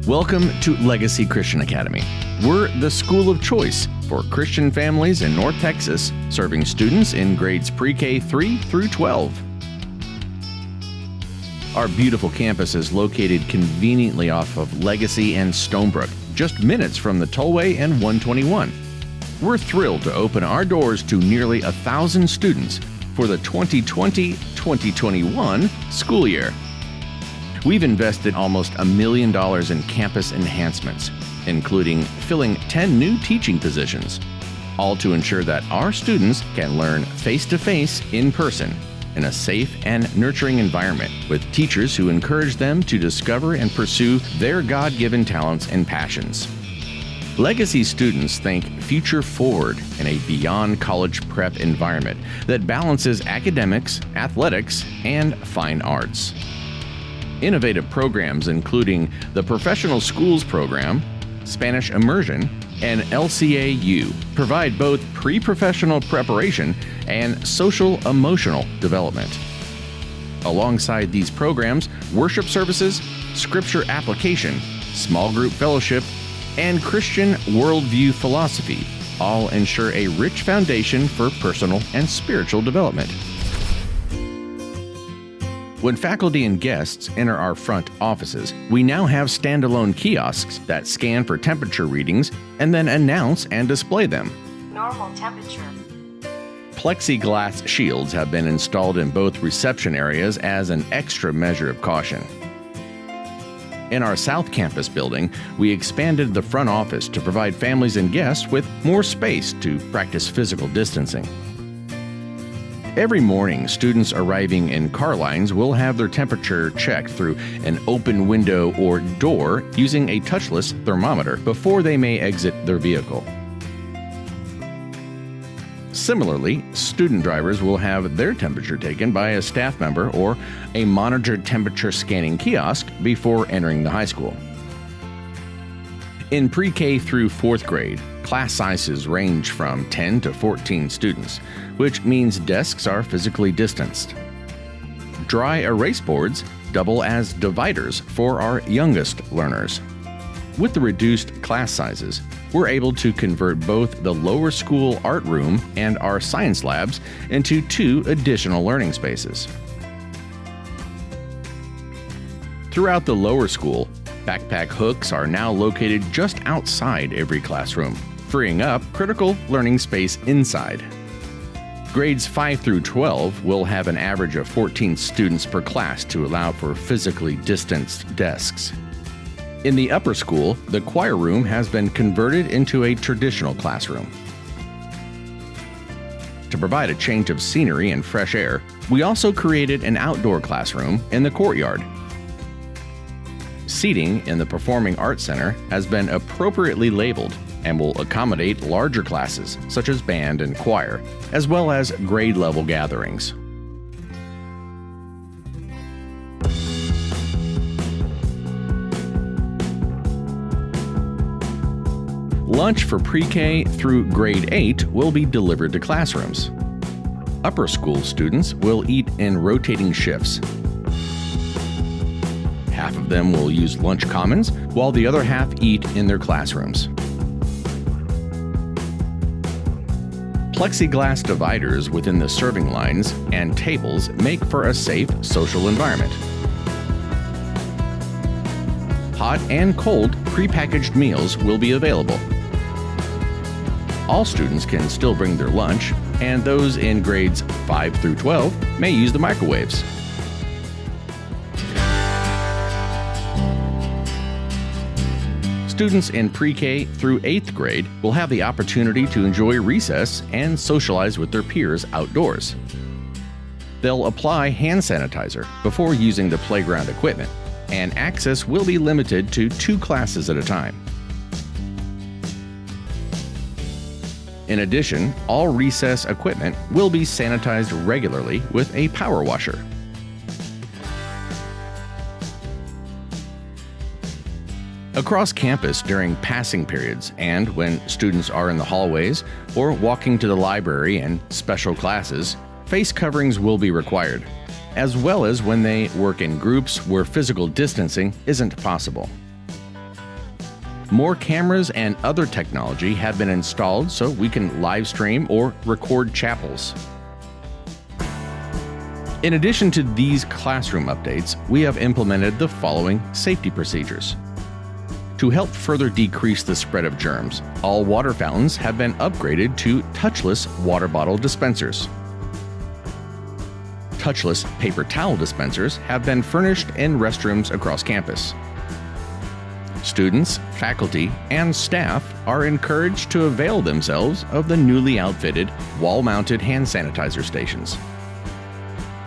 Welcome to Legacy Christian Academy. We're the school of choice for Christian families in North Texas, serving students in grades pre-K 3 through 12. Our beautiful campus is located conveniently off of Legacy and Stonebrook, just minutes from the Tollway and 121. We're thrilled to open our doors to nearly 1,000 students for the 2020-2021 school year. We've invested almost $1 million in campus enhancements, including filling 10 new teaching positions, all to ensure that our students can learn face-to-face in person in a safe and nurturing environment with teachers who encourage them to discover and pursue their God-given talents and passions. Legacy students think future forward in a beyond college prep environment that balances academics, athletics, and fine arts. Innovative programs including the Professional Schools Program, Spanish Immersion, and LCAU provide both pre-professional preparation and social-emotional development. Alongside these programs, worship services, scripture application, small group fellowship, and Christian worldview philosophy all ensure a rich foundation for personal and spiritual development. When faculty and guests enter our front offices, we now have standalone kiosks that scan for temperature readings and then announce and display them. Normal temperature. Plexiglass shields have been installed in both reception areas as an extra measure of caution. In our South Campus building, we expanded the front office to provide families and guests with more space to practice physical distancing. Every morning, students arriving in car lines will have their temperature checked through an open window or door using a touchless thermometer before they may exit their vehicle. Similarly, student drivers will have their temperature taken by a staff member or a monitored temperature scanning kiosk before entering the high school. In pre-K through 4th grade, class sizes range from 10 to 14 students, which means desks are physically distanced. Dry erase boards double as dividers for our youngest learners. With the reduced class sizes, we're able to convert both the lower school art room and our science labs into 2 additional learning spaces. Throughout the lower school, backpack hooks are now located just outside every classroom, freeing up critical learning space inside. Grades 5 through 12 will have an average of 14 students per class to allow for physically distanced desks. In the upper school, the choir room has been converted into a traditional classroom. To provide a change of scenery and fresh air, we also created an outdoor classroom in the courtyard. Seating in the Performing Arts Center has been appropriately labeled and will accommodate larger classes such as band and choir, as well as grade-level gatherings. Lunch for pre-K through grade 8 will be delivered to classrooms. Upper school students will eat in rotating shifts. Half of them will use lunch commons, while the other half eat in their classrooms. Plexiglass dividers within the serving lines and tables make for a safe social environment. Hot and cold prepackaged meals will be available. All students can still bring their lunch, and those in grades 5 through 12 may use the microwaves. Students in pre-K through 8th grade will have the opportunity to enjoy recess and socialize with their peers outdoors. They'll apply hand sanitizer before using the playground equipment, and access will be limited to 2 classes at a time. In addition, all recess equipment will be sanitized regularly with a power washer. Across campus during passing periods and when students are in the hallways or walking to the library and special classes, face coverings will be required, as well as when they work in groups where physical distancing isn't possible. More cameras and other technology have been installed so we can live stream or record chapels. In addition to these classroom updates, we have implemented the following safety procedures. To help further decrease the spread of germs, all water fountains have been upgraded to touchless water bottle dispensers. Touchless paper towel dispensers have been furnished in restrooms across campus. Students, faculty, and staff are encouraged to avail themselves of the newly outfitted wall-mounted hand sanitizer stations.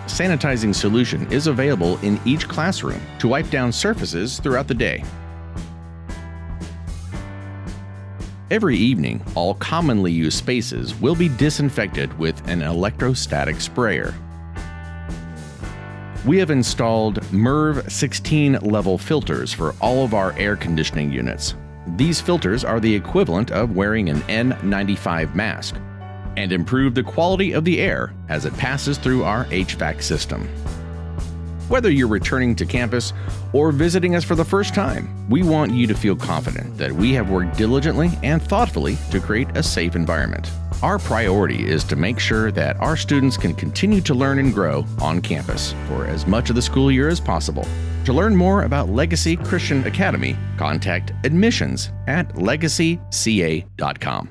Sanitizing solution is available in each classroom to wipe down surfaces throughout the day. Every evening, all commonly used spaces will be disinfected with an electrostatic sprayer. We have installed MERV 16 level filters for all of our air conditioning units. These filters are the equivalent of wearing an N95 mask and improve the quality of the air as it passes through our HVAC system. Whether you're returning to campus or visiting us for the first time, we want you to feel confident that we have worked diligently and thoughtfully to create a safe environment. Our priority is to make sure that our students can continue to learn and grow on campus for as much of the school year as possible. To learn more about Legacy Christian Academy, contact admissions@legacyca.com.